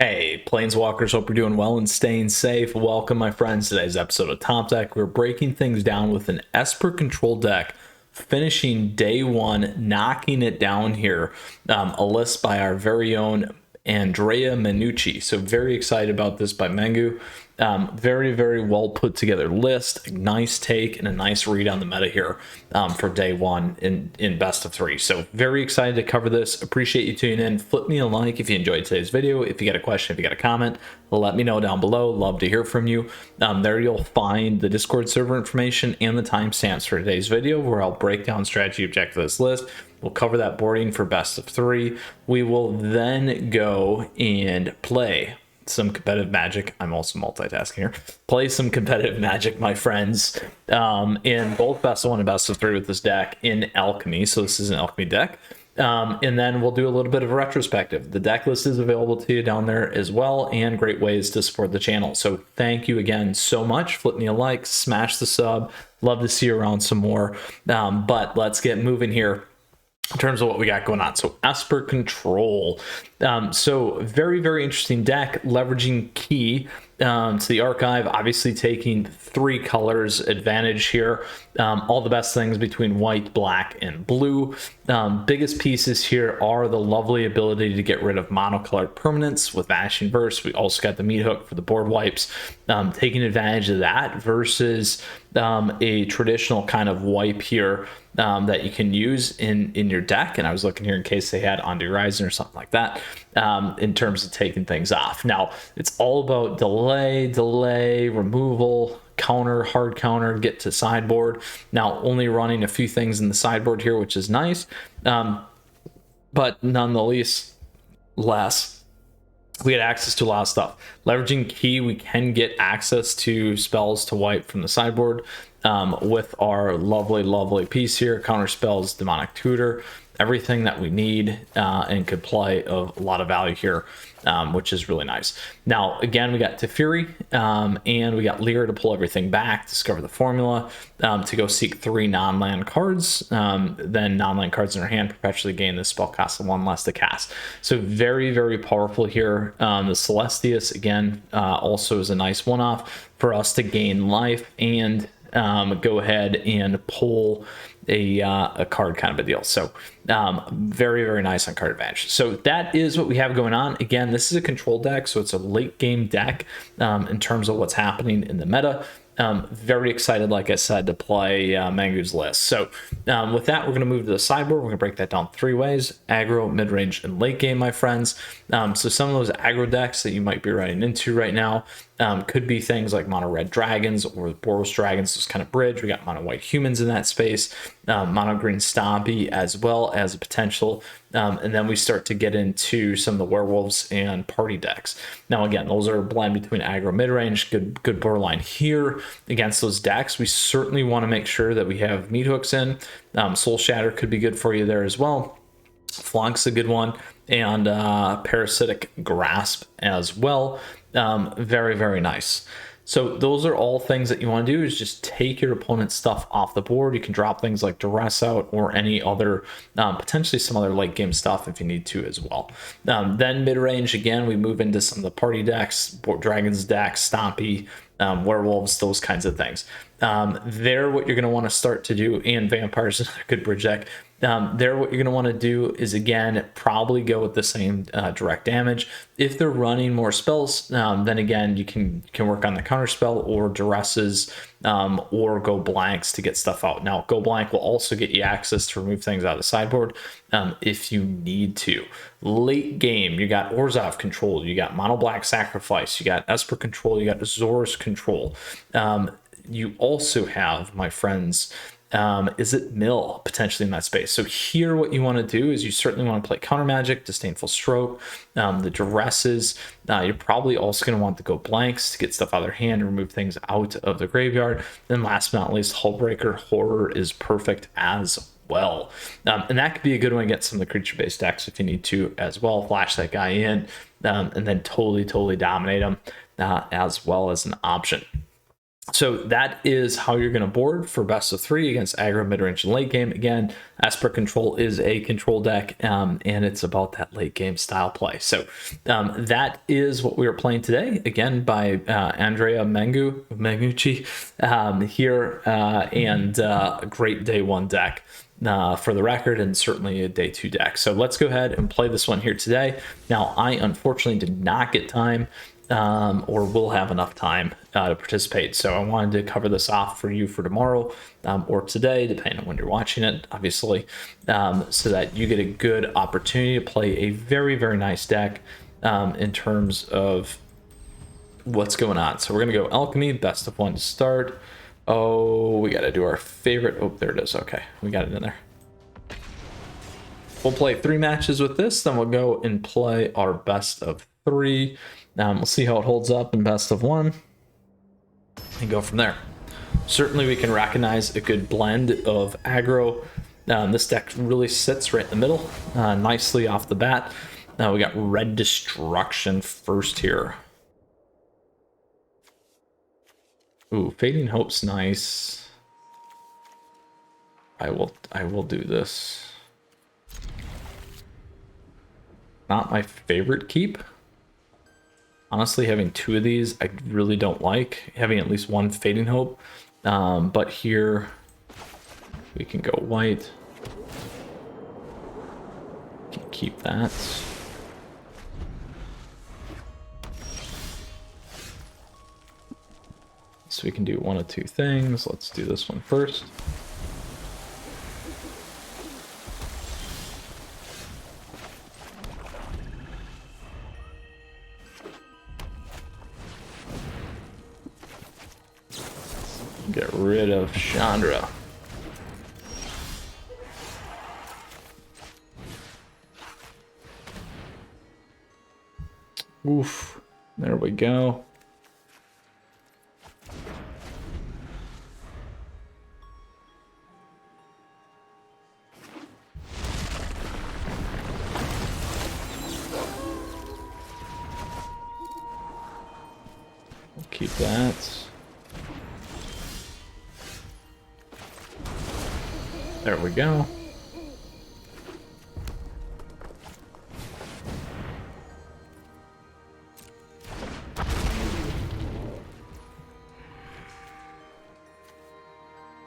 Hey, Planeswalkers, hope you're doing well and staying safe. Welcome, my friends. Today's episode of Top Deck. We're breaking things down with an Esper Control deck, finishing day one, knocking it down here. A list by our very own Andrea Minucci. So very excited about this by Mengu. Very, very well put together list, a nice take, and a nice read on the meta here for day one in best of three. So very excited to cover this. Appreciate you tuning in. Flip me a like if you enjoyed today's video. If you got a question, if you got a comment, let me know down below. Love to hear from you. There you'll find the Discord server information and the timestamps for today's video, where I'll break down strategy objective of this list. We'll cover that boarding for best of three. We will then go and play some competitive Magic. I'm also multitasking here. Play some competitive Magic, my friends, in both best of one and best of three with this deck in Alchemy. So this is an Alchemy deck. And then we'll do a little bit of a retrospective. The deck list is available to you down there as well, and great ways to support the channel. So thank you again so much. Flip me a like, smash the sub. Love to see you around some more. But let's get moving here in terms of what we got going on. So Esper Control. So very, very interesting deck, leveraging key to the archive, obviously taking three colors advantage here. All the best things between white, black, and blue. Biggest pieces here are the lovely ability to get rid of monocolored permanents with Vanishing Verse. We also got the meat hook for the board wipes, taking advantage of that versus a traditional kind of wipe here that you can use in your deck. And I was looking here in case they had Undo Horizon or something like that, in terms of taking things off. Now it's all about delay, removal, counter, hard counter, get to sideboard. Now only running a few things in the sideboard here, which is nice, but nonetheless we get access to a lot of stuff. Leveraging key, we can get access to spells to wipe from the sideboard with our lovely piece here. Counter spells, Demonic Tutor, everything that we need and could play of a lot of value here, which is really nice. Now again, we got Teferi and we got Lyra to pull everything back, discover the formula, to go seek 3 non-land cards, then non-land cards in our hand perpetually gain this spell cost 1 less to cast. So very powerful here. The Celestius again also is a nice one-off for us to gain life and go ahead and pull a card kind of a deal. So very nice on card advantage. So that is what we have going on. Again, this is a control deck, so it's a late game deck in terms of what's happening in the meta. Very excited, like I said, to play Mengu's list. So with that, we're going to move to the sideboard. We're going to break that down 3 ways: aggro, mid-range, and late game, my friends. So some of those aggro decks that you might be running into right now could be things like mono red dragons or Boros dragons, those kind of bridge. We got mono white humans in that space, mono green stompy, as well as a potential. And then we start to get into some of the werewolves and party decks. Now again, those are a blend between aggro, mid-range, good borderline here against those decks. We certainly want to make sure that we have meat hooks in. Soul Shatter could be good for you there as well. Flunk's a good one, and Parasitic Grasp as well. Very nice. So those are all things that you want to do, is just take your opponent's stuff off the board. You can drop things like Duress out or any other, potentially some other late game stuff if you need to as well. Then mid-range, again, we move into some of the party decks, Dragons decks, Stompy, werewolves, those kinds of things. There, what you're going to want to start to do, and vampires is a good bridge deck. There, what you're going to want to do is, again, probably go with the same direct damage. If they're running more spells, then again, you can work on the counter spell or duresses, or go blanks to get stuff out. Now, go blank will also get you access to remove things out of the sideboard if you need to. Late game, you got Orzhov Control, you got Mono Black Sacrifice, you got Esper Control, you got Azorus Control. You also have, my friends, is it Mill potentially in that space? So here what you want to do is you certainly want to play Counter Magic, Disdainful Stroke, the Duresses. You're probably also going to want to go blanks to get stuff out of their hand and remove things out of the graveyard. Then last but not least, Hullbreaker Horror is perfect as well. And that could be a good one to get some of the creature-based decks if you need to as well. Flash that guy in, and then totally dominate them as well as an option. So that is how you're going to board for best of 3 against aggro, mid-range, and late game. Again, Esper Control is a control deck, and it's about that late game style play. So that is what we are playing today. Again, by Andrea Mengucci here, and a great day 1 deck for the record, and certainly a day 2 deck. So let's go ahead and play this one here today. Now, I unfortunately did not get time or will have enough time to participate. So I wanted to cover this off for you for tomorrow or today, depending on when you're watching it, obviously, so that you get a good opportunity to play a very, very nice deck in terms of what's going on. So we're going to go Alchemy, best of 1 to start. Oh, we got to do our favorite. Oh, there it is. Okay, we got it in there. We'll play 3 matches with this, then we'll go and play our best of 3. We'll see how it holds up in best of 1 and go from there. Certainly we can recognize a good blend of aggro. This deck really sits right in the middle, nicely off the bat. We got Red Destruction first here. Ooh, Fading Hope's nice. I will do this. Not my favorite keep. Honestly, having 2 of these, I really don't like. Having at least 1 Fading Hope. But here, we can go white. Can keep that. So we can do 1 of 2 things. Let's do this one first. Get rid of Chandra. Oof. There we go. We'll keep that. There we go.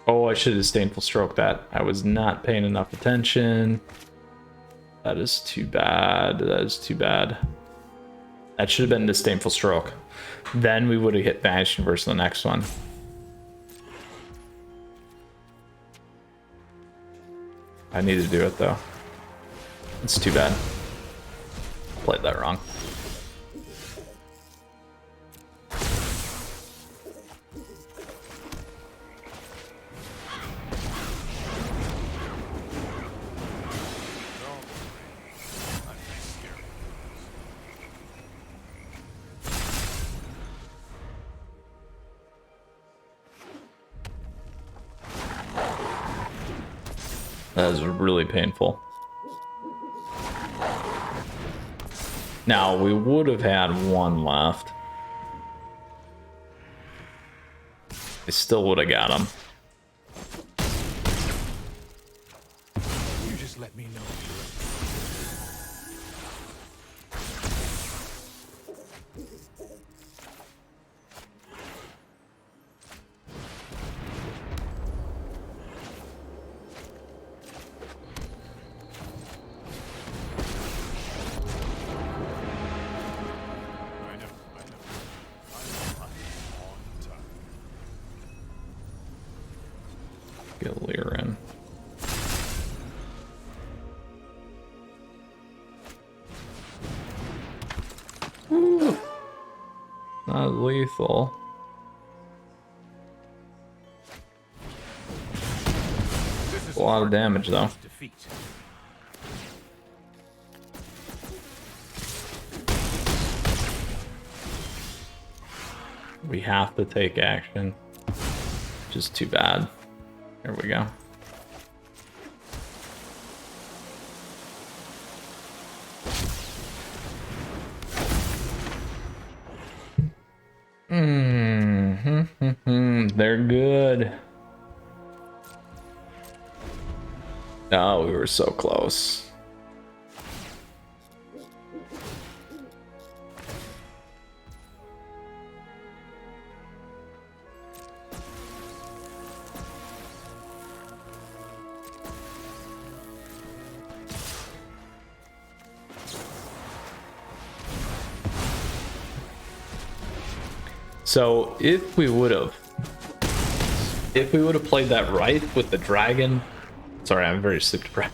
Oh, I should have Disdainful Stroke that. I was not paying enough attention. That is too bad. That is too bad. That should have been Disdainful Stroke. Then we would have hit Vanishing versus the next one. I need to do it though. It's too bad. Played that wrong. That is really painful. Now, we would have had 1 left. I still would have got him. You just let me know. Get Lear in. Ooh. Not lethal. A lot of damage though. We have to take action, which is too bad. There we go. They're good. Oh, we were so close. So if we would have played that right with the dragon, sorry, I'm very sleep deprived.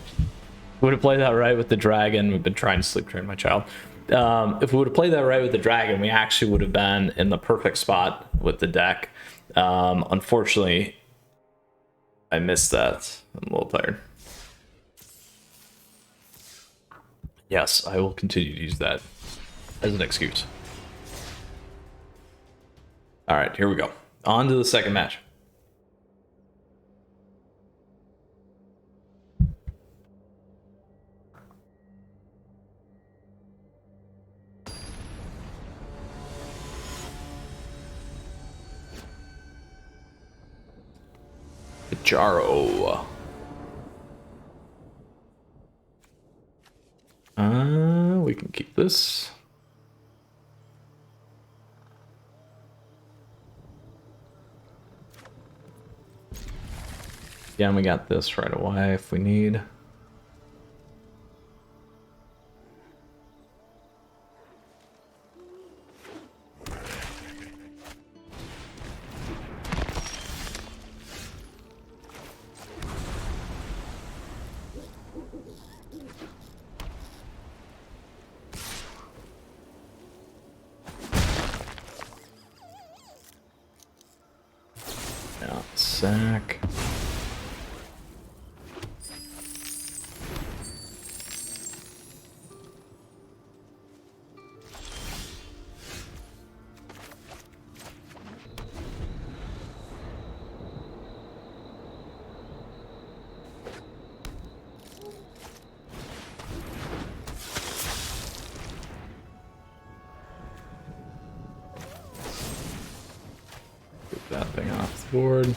Would have played that right with the dragon. We've been trying to sleep train my child. If we would have played that right with the dragon, we actually would have been in the perfect spot with the deck. Unfortunately, I missed that. I'm a little tired. Yes, I will continue to use that as an excuse. All right, here we go. On to the second match. Jaro. We can keep this. Yeah, and we got this right away if we need. Yeah, sack. That thing off the board.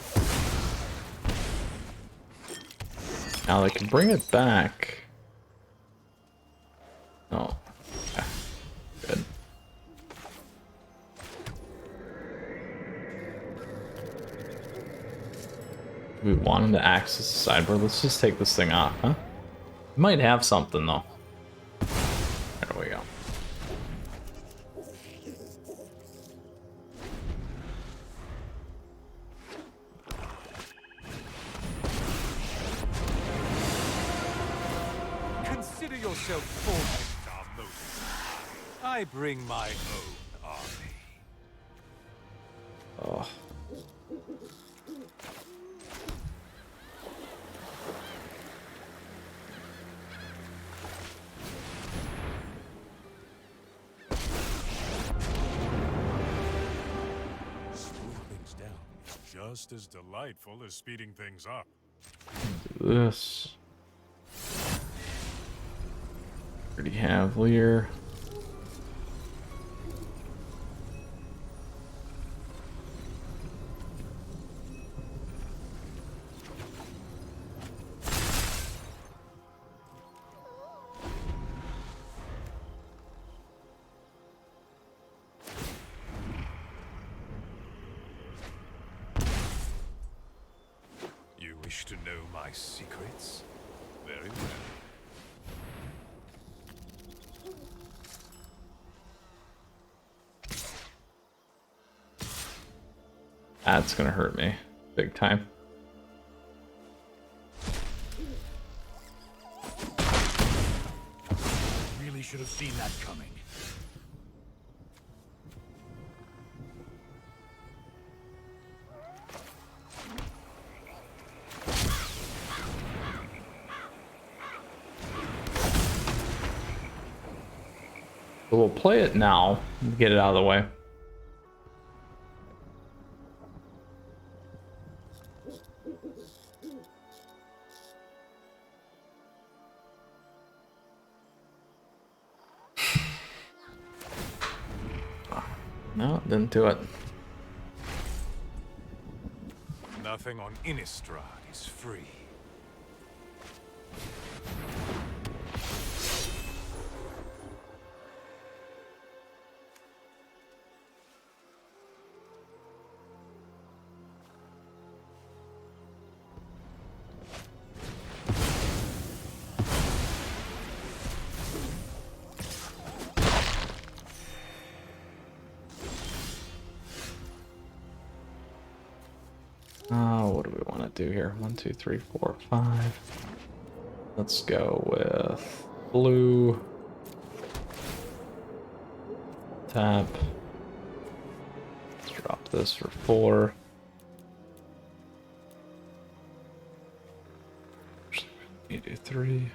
Now they can bring it back. Oh, okay. Good. We want him to access the sideboard. Let's just take this thing off, huh? Might have something though. There we go. Consider yourself fortunate, our Moses. I bring my own army. Oh. Slowing things down is just as delightful as speeding things up. Do this. Pretty Havlier. You wish to know my secrets? Very well. That's gonna hurt me big time. Really should have seen that coming. So we'll play it now and get it out of the way. No, didn't do it. Nothing on Innistrad is free. What do we want to do here? 1, 2, 3, 4, 5. Let's go with blue. Tap. Let's drop this for 4. You do 3.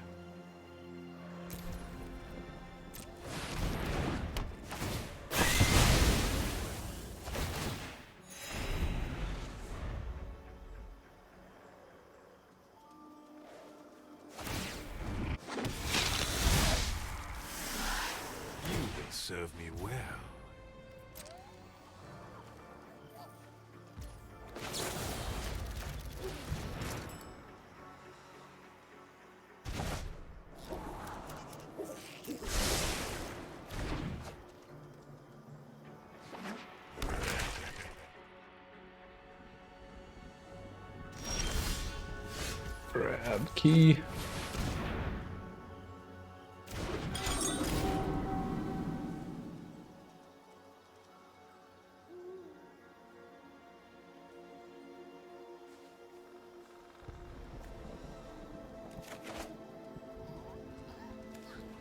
Serve me well. Grab key.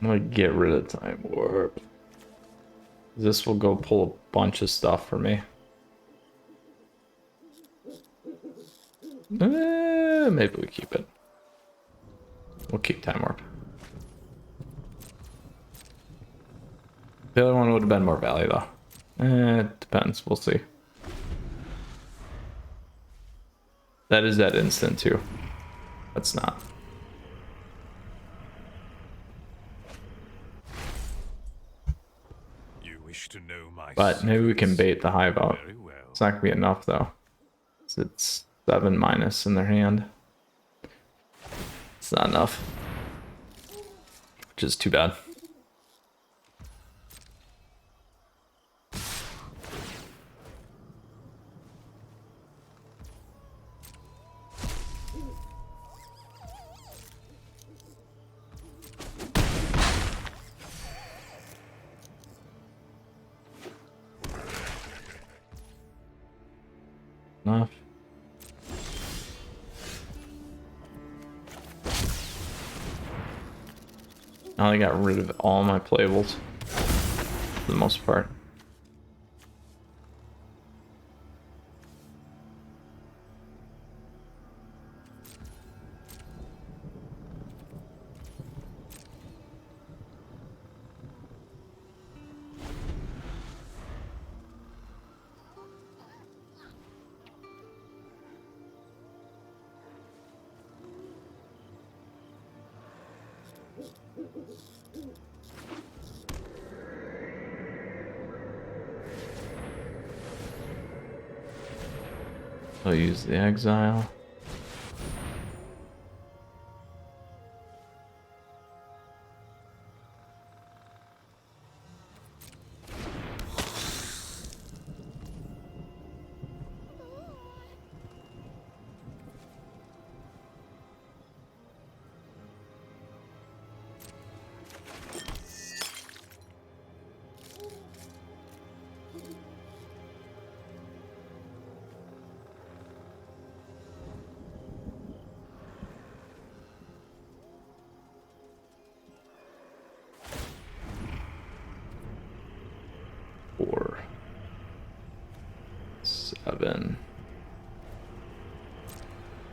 I'm gonna get rid of Time Warp. This will go pull a bunch of stuff for me. Maybe we keep it. We'll keep Time Warp. The other one would have been more value though. It depends, we'll see. That is that instant too. That's not. To know my but maybe we can bait the hive out. well. It's not gonna be enough though. It's 7 minus in their hand. It's not enough, which is too bad. Enough. Now I got rid of all my playables for the most part. I'll use the exile.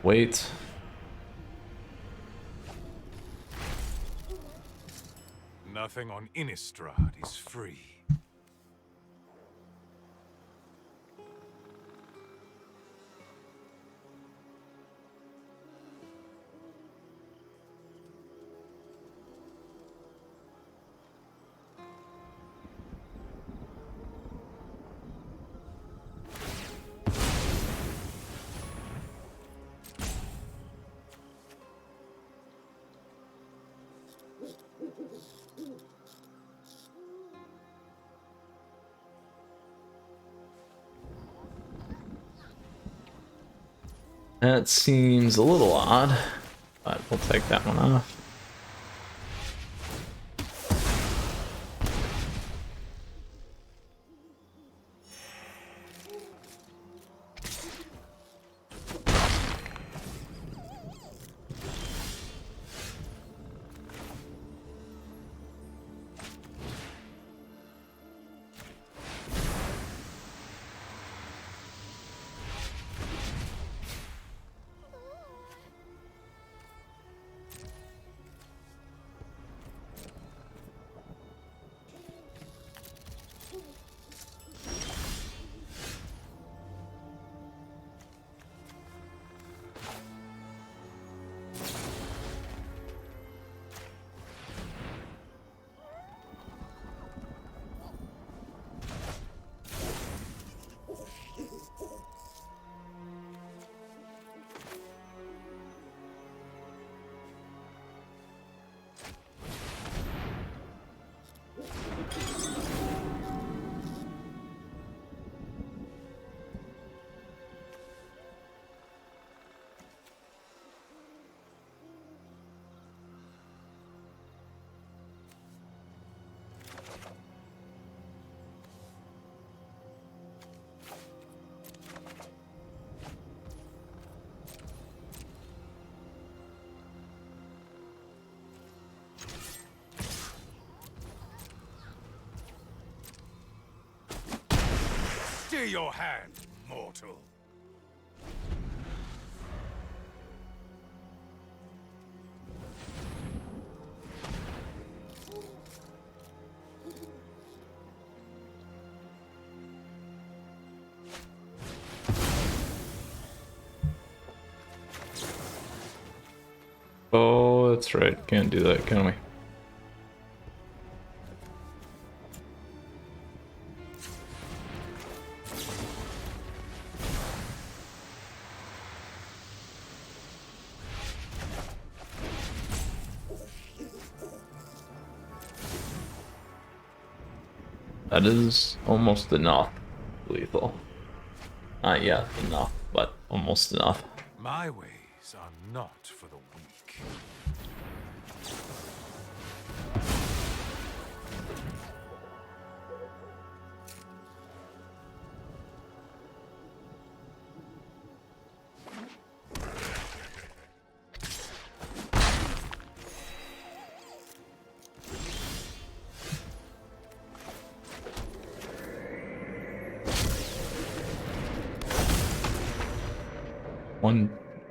Wait. Nothing on Innistrad is free. That seems a little odd, but we'll take that one off. Stay your hand, mortal. Oh, that's right. Can't do that, can we? That is almost enough. Lethal. Not yet enough, but almost enough. My ways are not for the weak.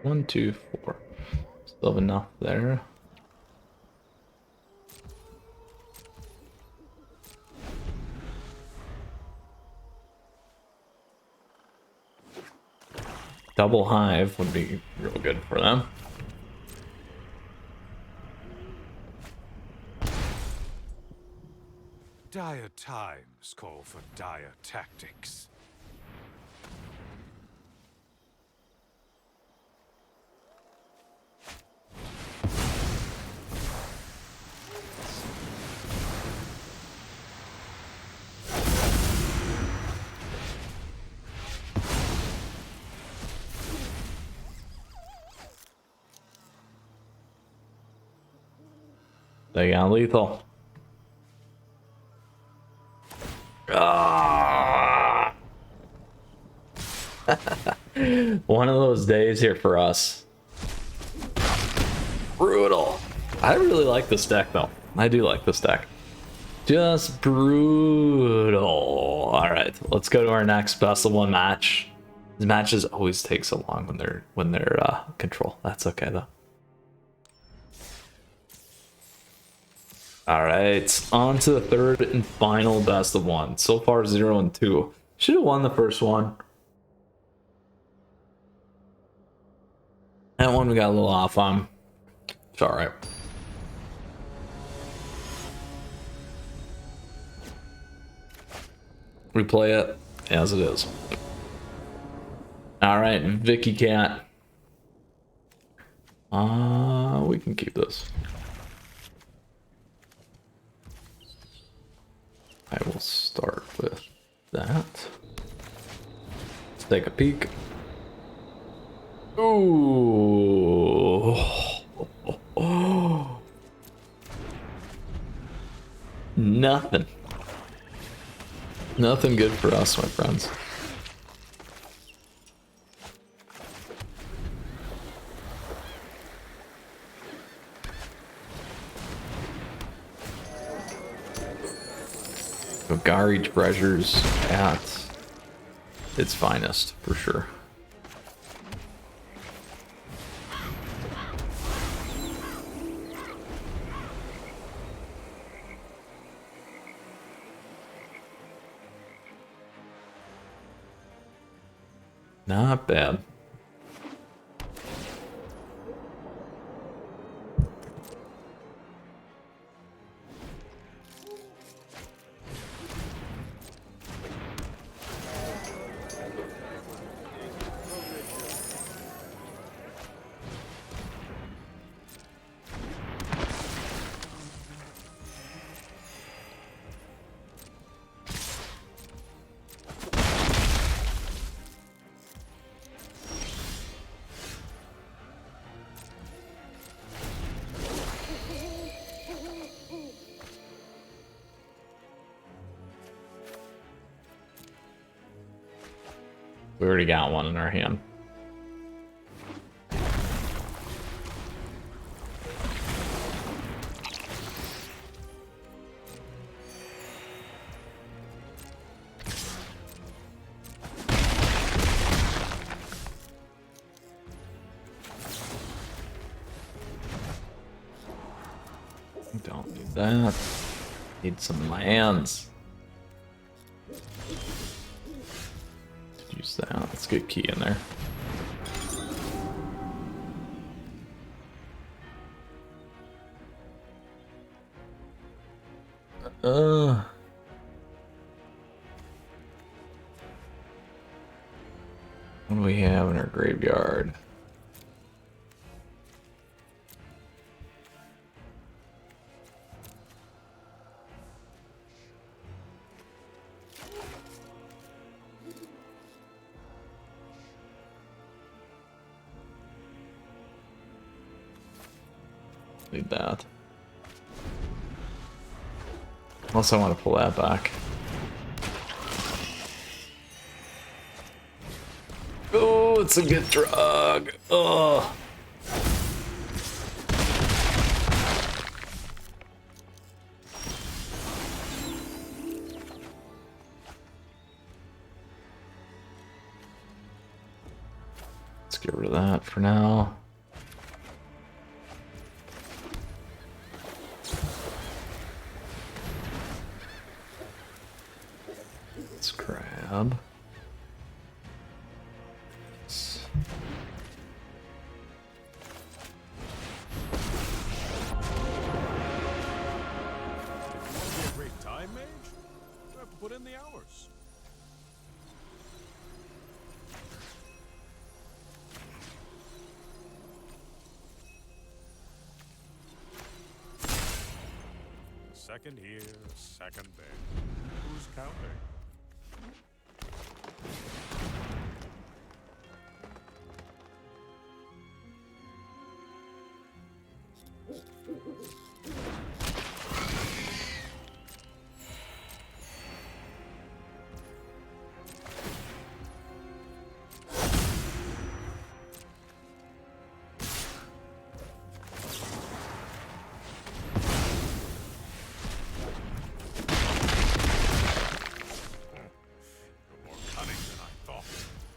One, two, four. Still have enough there. Double hive would be real good for them. Dire times call for dire tactics. They got lethal. Ah! One of those days here for us. Brutal. I really like this deck though. I do like this deck. Just brutal. All right, let's go to our next best of one match. These matches always take so long when they're control. That's okay though. All right, on to the third and final best of one. So far, 0 and 2. Should have won the first one. That one we got a little off on. It's all right. Replay it as it is. All right, Vicky Cat. We can keep this. I will start with that. Let's take a peek. Ooh. Nothing. Nothing good for us, my friends. Golgari treasures at its finest, for sure. Not bad. We already got one in our hand. Don't need that. Need some lands. Use that. Let's get key in there. What do we have in our graveyard? Need that. Also, I want to pull that back. Oh, it's a good drug. Oh. Let's get rid of that for now. Let's grab. Great time, mage. You have to put in the hours. Second here, second there. Who's counting?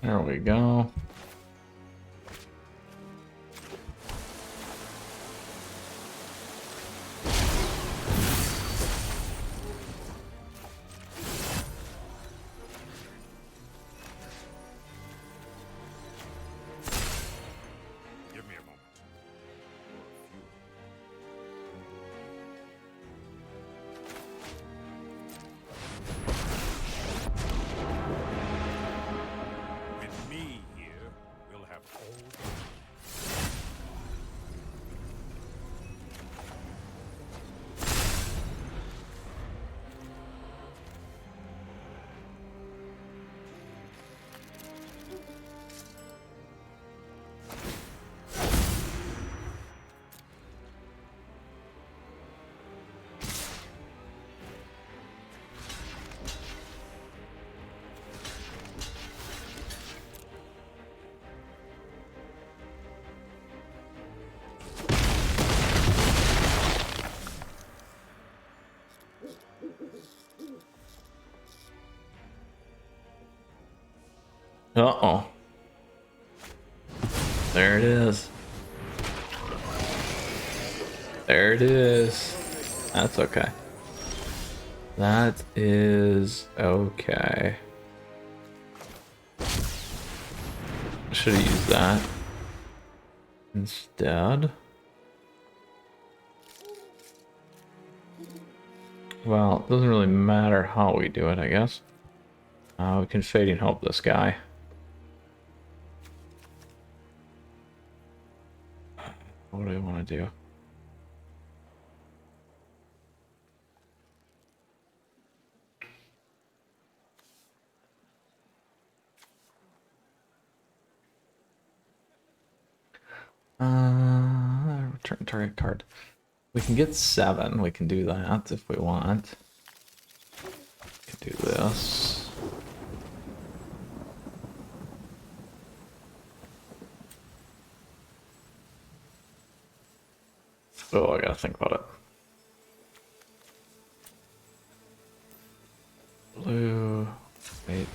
There we go. Give me a moment. With me here, Uh-oh. There it is. There it is. That's okay. That is okay. Should have used that instead. Well, it doesn't really matter how we do it, I guess. We can Fading Hope this guy. What do I want to do? Return target card. We can get 7. We can do that if we want. We can do this. Oh, I gotta think about it. Blue. Wait.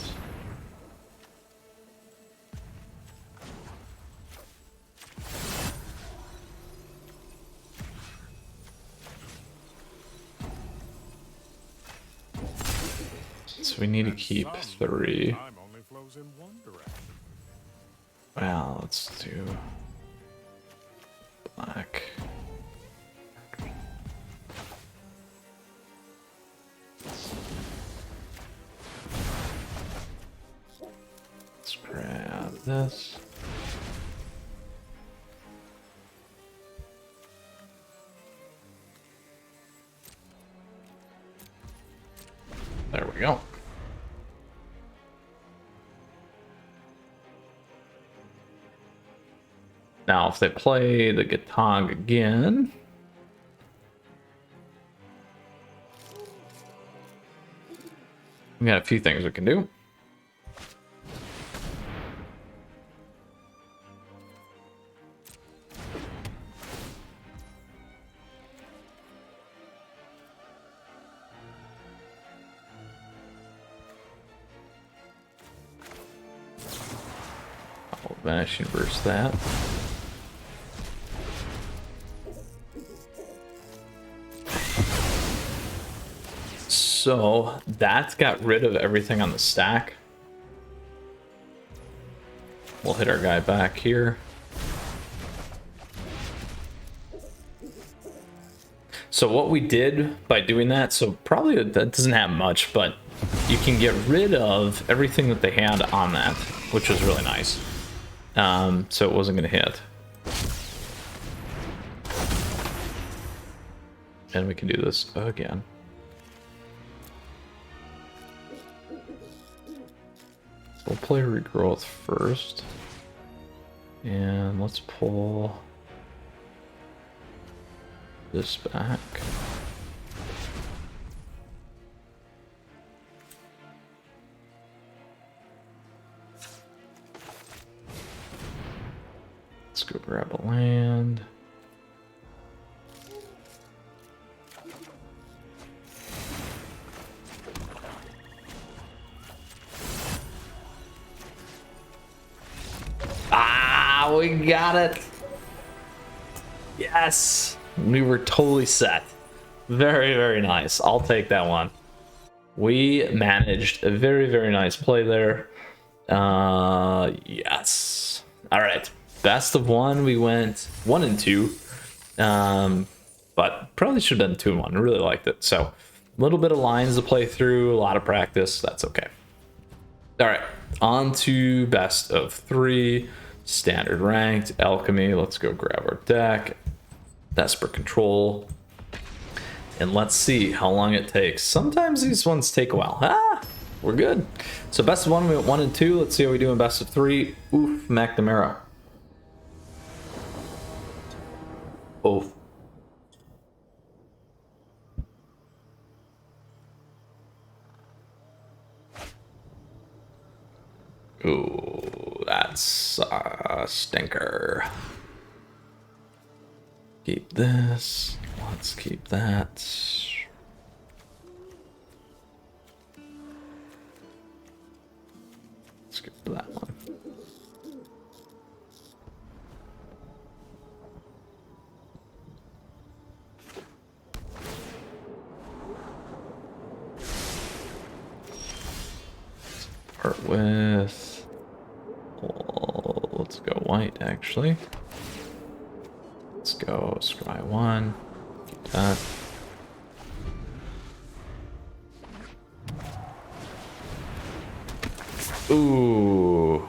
So we need to keep 3. Well, let's do black. Let's grab this. There we go. Now, if they play the Gatong again, we got a few things we can do. I'll Vanish Universe that. So that got rid of everything on the stack. We'll hit our guy back here. So what we did by doing that, so probably that doesn't have much, but you can get rid of everything that they had on that, which was really nice. So it wasn't going to hit. And we can do this again. We'll play Regrowth first. And let's pull this back. Let's go grab a land. We got it. Yes, we were totally set. Very, very nice. I'll take that one. We managed a very, very nice play there. Yes. All right. Best of 1. We went 1 and 2. But probably should have done 2 and 1. I really liked it. So a little bit of lines to play through, a lot of practice. That's okay. All right. On to best of 3. Standard ranked, Alchemy. Let's go grab our deck. Esper Control. And let's see how long it takes. Sometimes these ones take a while. We're good. So best of 1, we went 1 and 2. Let's see how we do in best of 3. Oof, McNamara. Oof. Ooh, that's a stinker. Keep this. Let's keep that. Skip that one. Start with, oh, let's go white actually. Let's go scry 1. Keep that. Ooh.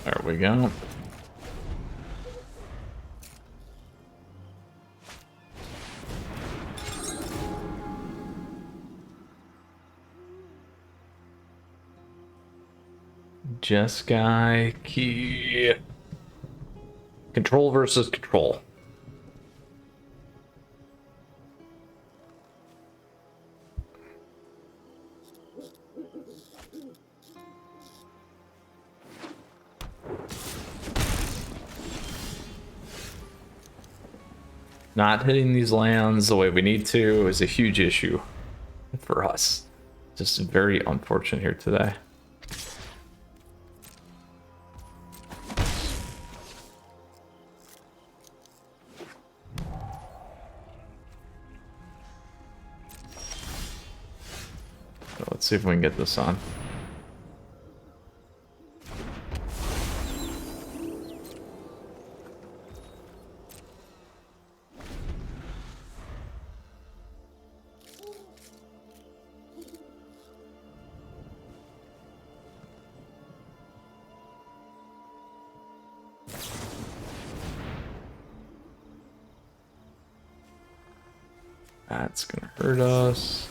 There we go. Jeskai key. Control versus control. Not hitting these lands the way we need to is a huge issue for us. Just very unfortunate here today. So let's see if we can get this on. That's gonna hurt us.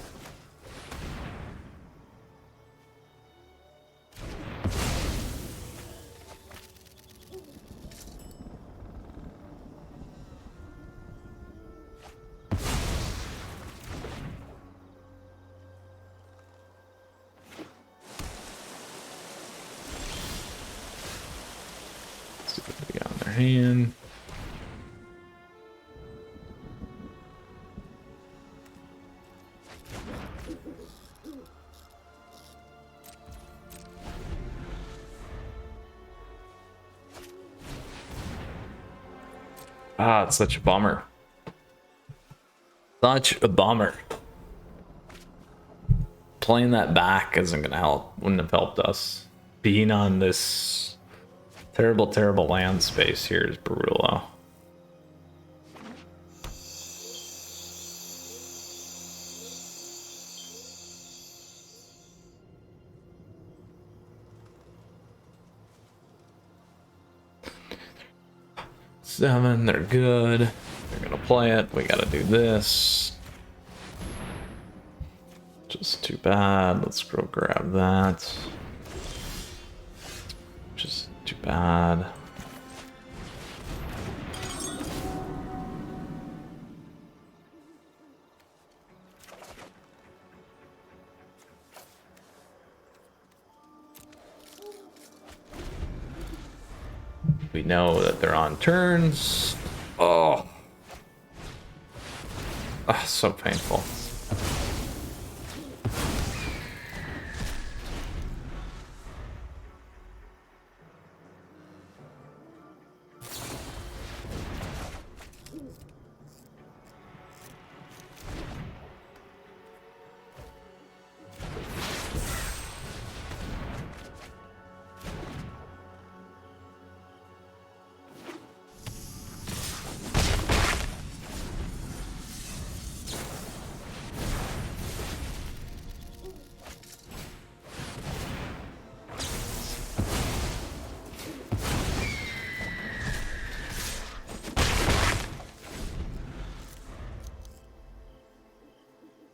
Let's see what they got in their hand. Ah, it's such a bummer. Such a bummer. Playing that back isn't gonna help. Wouldn't have helped us. Being on this terrible, terrible land space here is brutal. Seven, they're good. They're gonna play it. We gotta do this. Just too bad. Let's go grab that. Just too bad. We know that they're on turns. Oh. Ah, so painful.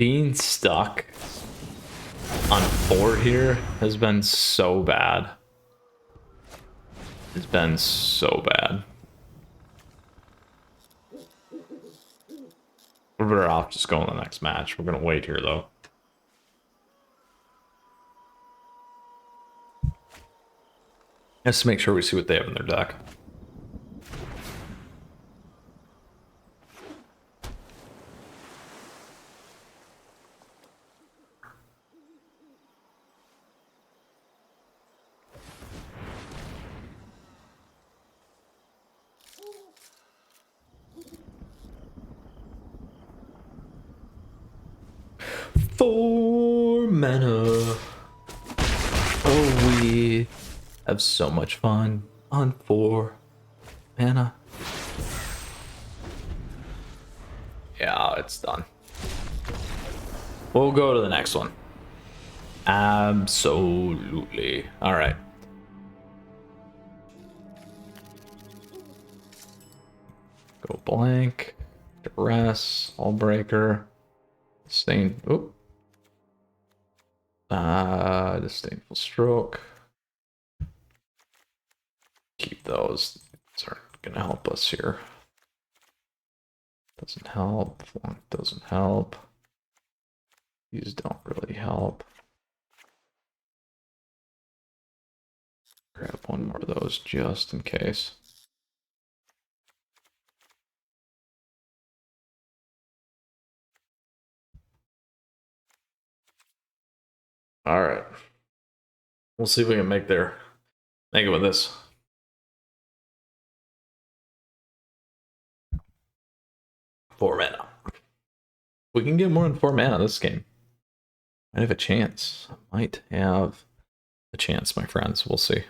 Being stuck on 4 here has been so bad. It's been so bad. We're better off just going to the next match. We're going to wait here, though. Just to make sure we see what they have in their deck. Four mana. Oh, we have so much fun on 4 mana. Yeah, it's done. We'll go to the next one. Absolutely. All right. Go blank. Duress. All breaker. Stain. Oop. Disdainful stroke. Keep those. These aren't gonna help us here. Doesn't help. Flunk doesn't help. These don't really help. Grab one more of those just in case. All right. We'll see if we can make it with this. Four mana. We can get more than 4 mana this game. I have a chance. I might have a chance, my friends. We'll see.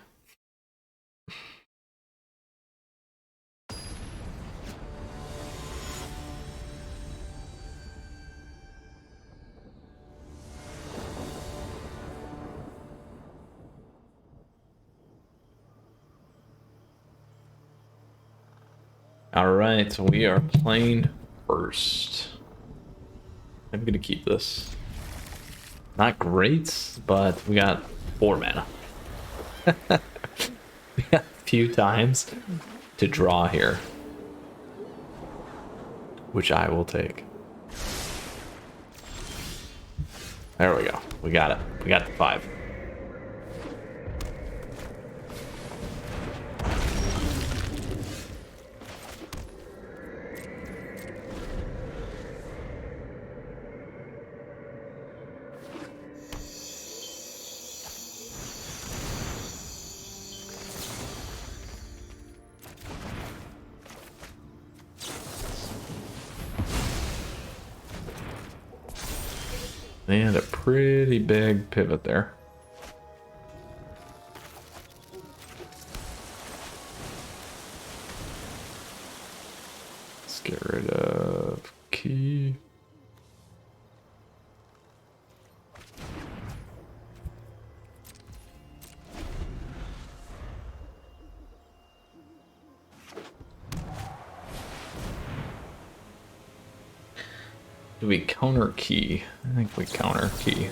All right, we are playing first. I'm gonna keep this. Not great, but we got 4 mana. We got a few times to draw here, which I will take. There we go. We got it. We got the 5. They had a pretty big pivot there. Let's get rid of key. Do we counter key? I think we counter key.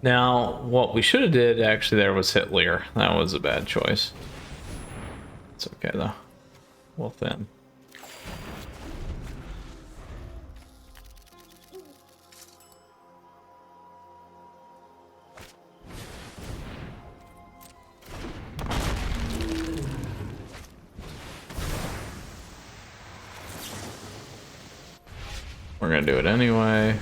Now, what we should have did actually there was hit Lear. That was a bad choice. It's okay though. Well thin. We're gonna do it anyway.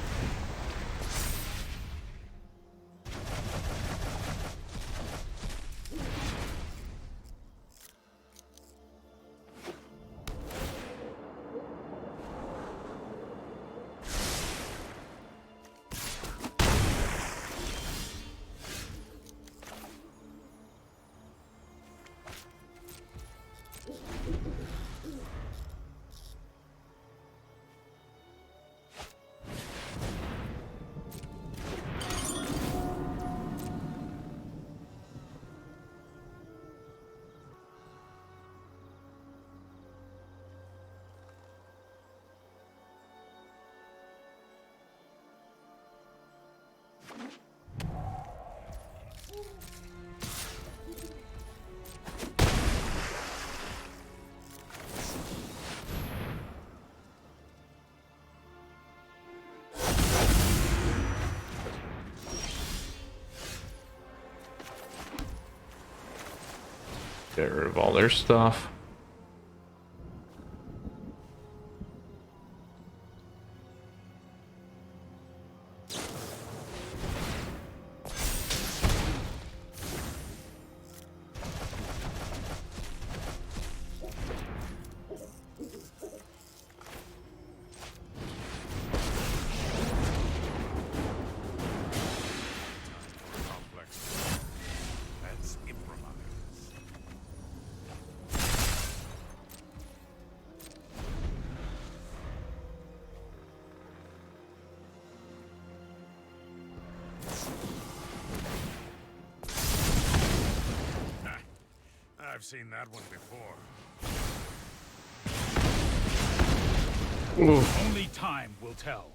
Get rid of all their stuff. I've seen that one before. Oof. Only time will tell.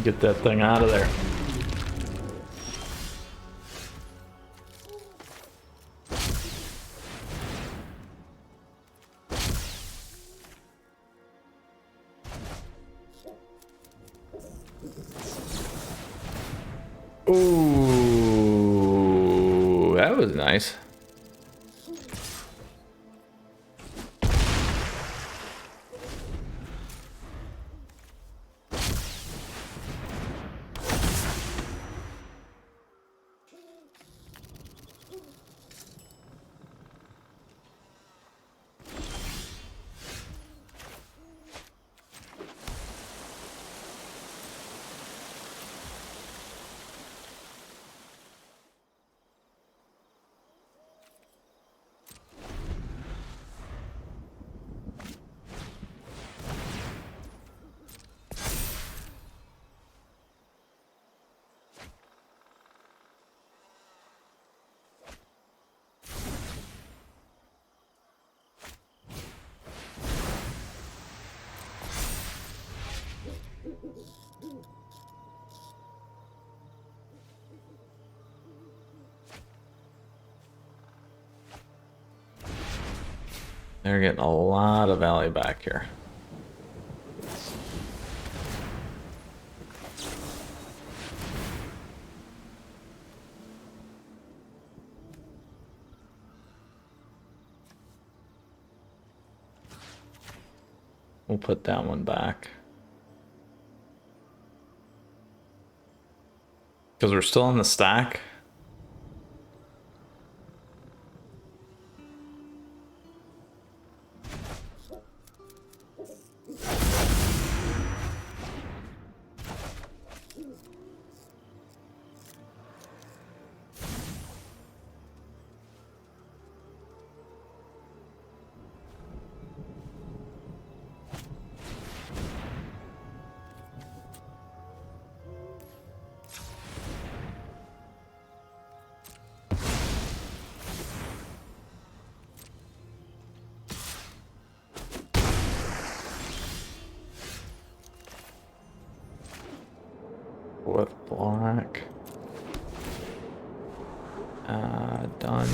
Get that thing out of there. Ooh, that was nice. They're getting a lot of value back here. We'll put that one back. Because we're still on the stack. with black. Done.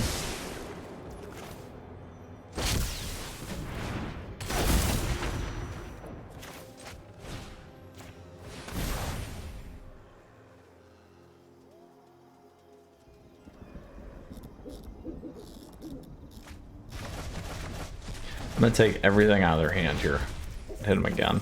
I'm gonna take everything out of their hand here. Hit them again.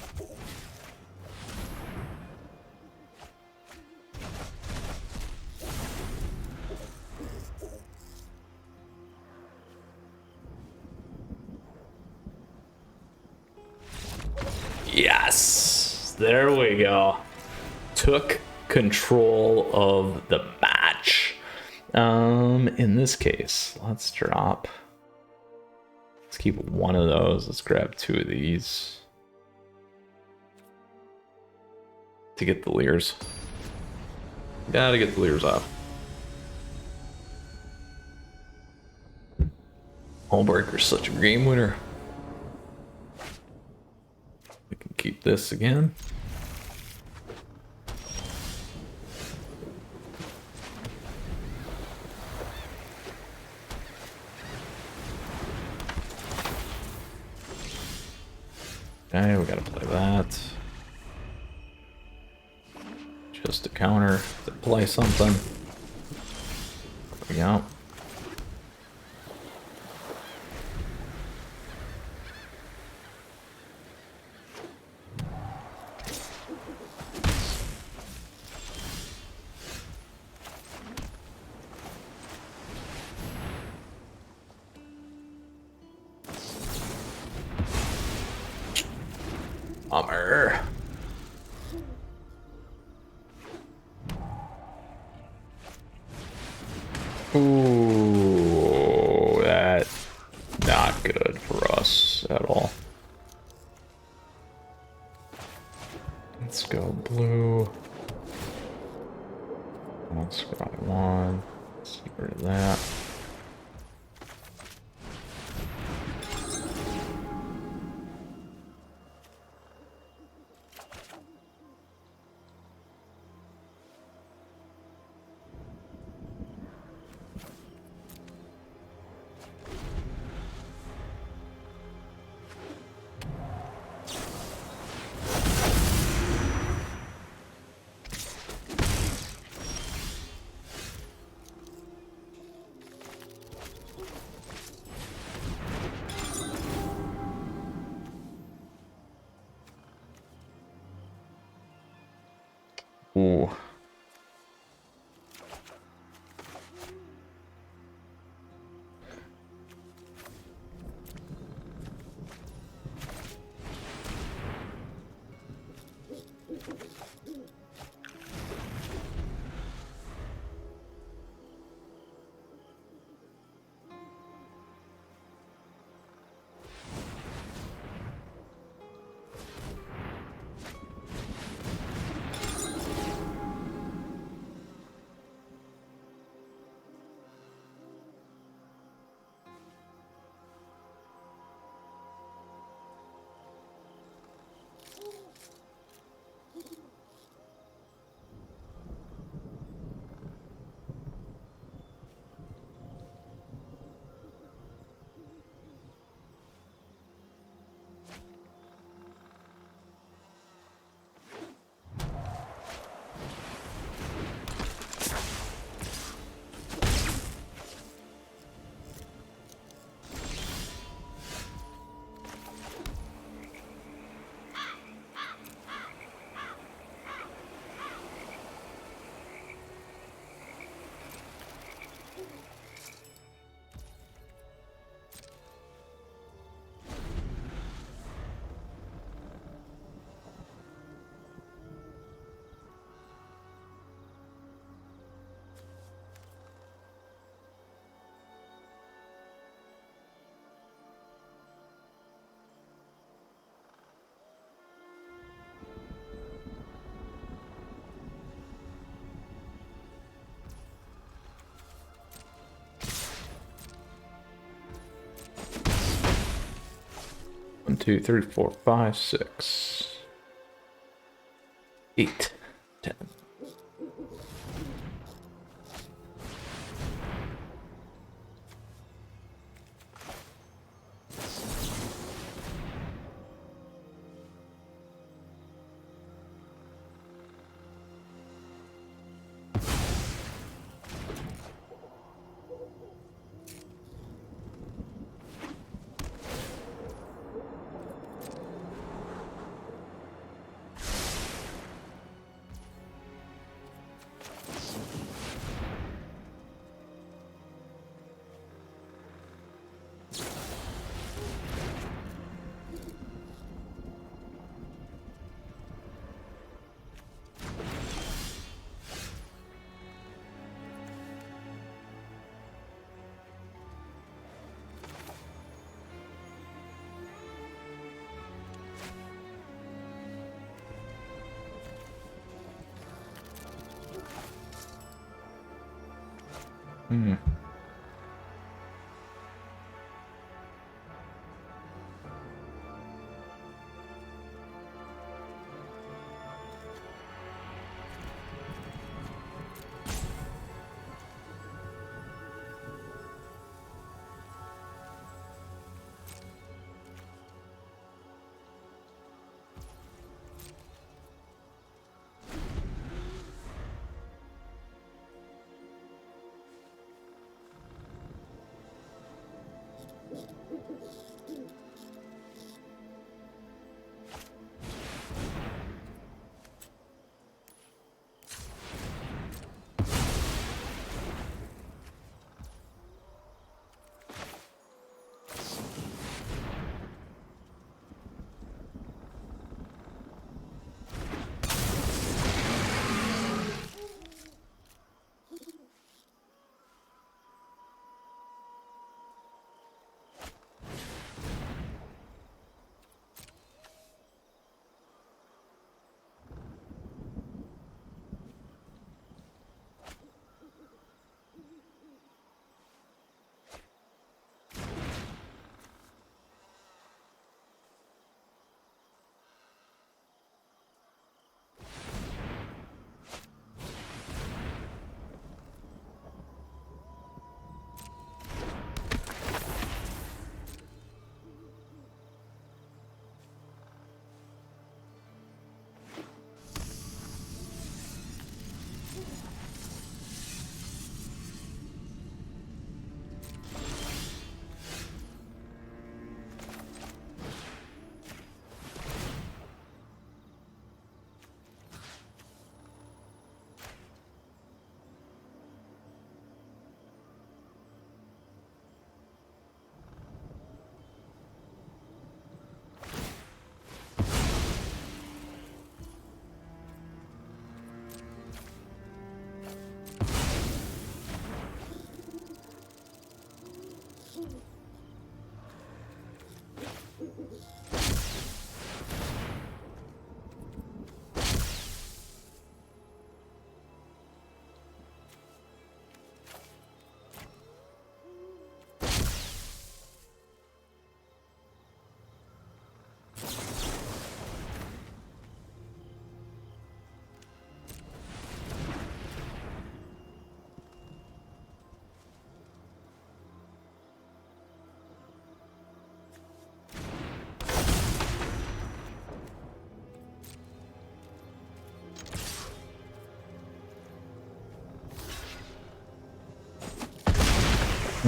Yes! There we go. Took control of the match. In this case, let's drop. Let's keep one of those. Let's grab two of these to get the Leers. Gotta get the Leers off. Hullbreaker's such a game winner. We can keep this again. Okay, we gotta play that. Just to counter, to play something. There we go. Bummer. Ooh, that's not good for us at all. Let's go blue. Let's go one. Let's get rid of that. Ooh. One, two, three, four, five, 6, 8, 10.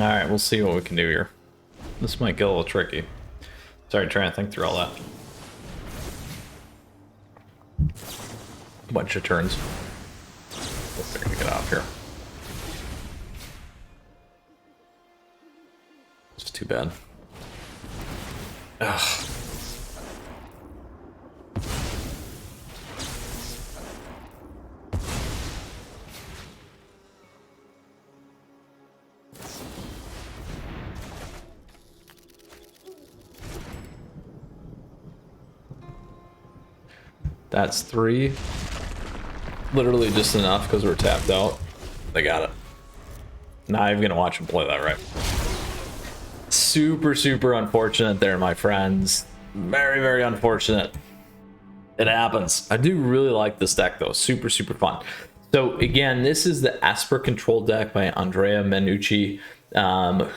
All right, we'll see what we can do here. This might get a little tricky. Sorry, trying to think through all that. Bunch of turns. We'll figure to get off here. It's too bad. Ugh. That's 3. Literally just enough because we're tapped out. They got it. Not even gonna watch him play that right. Super, super unfortunate there, my friends. Very, very unfortunate. It happens. I do really like this deck though. Super, super fun. So again, this is the Esper Control deck by Andrea Menucci,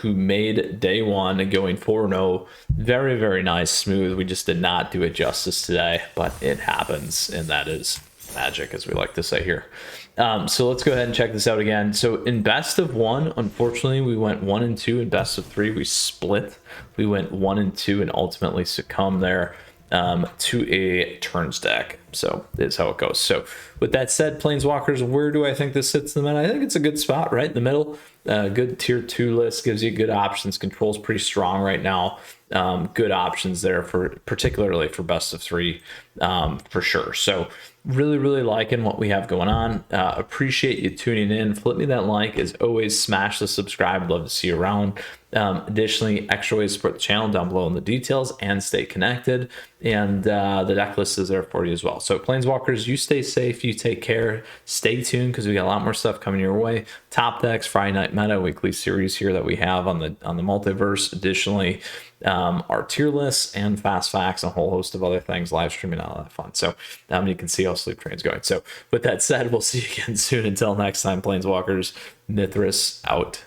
who made day one going 4-0. Very, very nice, smooth. We just did not do it justice today, but it happens, and that is magic, as we like to say here. So let's go ahead and check this out again. So in best of 1, unfortunately, we went 1 and 2. In best of 3, we split. We went 1 and 2 and ultimately succumbed there to a turns deck. So that's how it goes. So with that said, Planeswalkers, where do I think this sits in the middle? I think it's a good spot, right in the middle. Good tier 2 list, gives you good options. Control's pretty strong right now. Good options there for particularly for best of 3 for sure. So really, really liking what we have going on. Appreciate you tuning in. Flip me that like. As always, smash the subscribe. Love to see you around. Additionally, extra ways to support the channel down below in the details and stay connected. And the deck list is there for you as well. So Planeswalkers, you stay safe, you take care, stay tuned because we got a lot more stuff coming your way. Top decks, Friday Night Meta weekly series here that we have on the multiverse. Additionally, our tier lists and fast facts and a whole host of other things, live streaming, all that fun. So you can see how Sleep Train's going. So with that said, we'll see you again soon. Until next time, Planeswalkers, Mythras out.